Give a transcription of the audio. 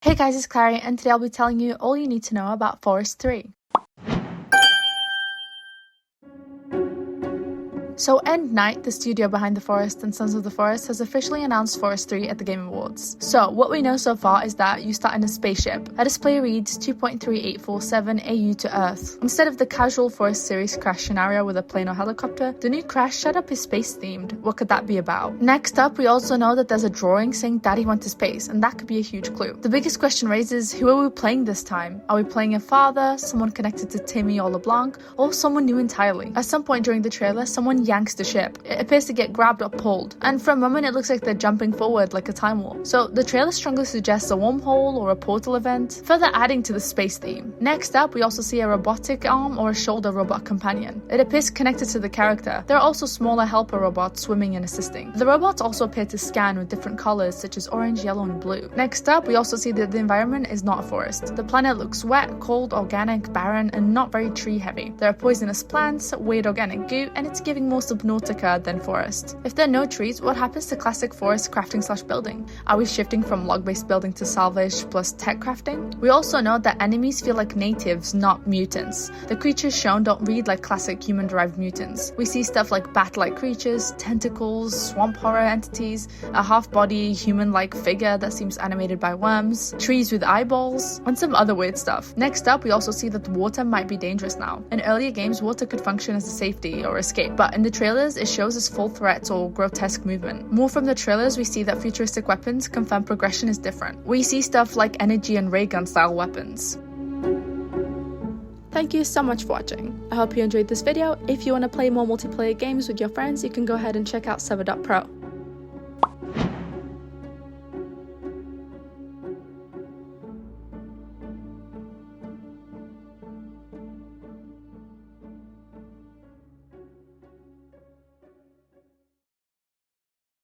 Hey guys, it's Clary, and today I'll be telling you all you need to know about Forest 3. So End Night, the studio behind The Forest and Sons of the Forest, has officially announced Forest 3 at the Game Awards. So what we know so far is that you start in a spaceship. A display reads 2.3847 AU to Earth. Instead of the casual Forest series crash scenario with a plane or helicopter, the new crash setup is space themed. What could that be about? Next up, we also know that there's a drawing saying Daddy went to space, and that could be a huge clue. The biggest question raised is, who are we playing this time? Are we playing a father, someone connected to Timmy or LeBlanc, or someone new entirely? At some point during the trailer, someone yanks the ship. It appears to get grabbed or pulled, and for a moment it looks like they're jumping forward like a time warp. So the trailer strongly suggests a wormhole or a portal event, further adding to the space theme. Next up, we also see a robotic arm or a shoulder robot companion. It appears connected to the character. There are also smaller helper robots swimming and assisting. The robots also appear to scan with different colors such as orange, yellow, and blue. Next up, we also see that the environment is not a forest. The planet looks wet, cold, organic, barren, and not very tree heavy. There are poisonous plants, weird organic goo, and it's giving more Subnautica than forest. If there are no trees, what happens to classic forest crafting / building? Are we shifting from log-based building to salvage plus tech crafting? We also know that enemies feel like natives, not mutants. The creatures shown don't read like classic human-derived mutants. We see stuff like bat-like creatures, tentacles, swamp horror entities, a half-body human-like figure that seems animated by worms, trees with eyeballs, and some other weird stuff. Next up, we also see that the water might be dangerous now. In earlier games, water could function as a safety or escape, but in the trailers, it shows as full threats or grotesque movement. More from the trailers, we see that futuristic weapons confirm progression is different. We see stuff like energy and ray gun style weapons. Thank you so much for watching. I hope you enjoyed this video. If you want to play more multiplayer games with your friends, you can go ahead and check out Server.pro.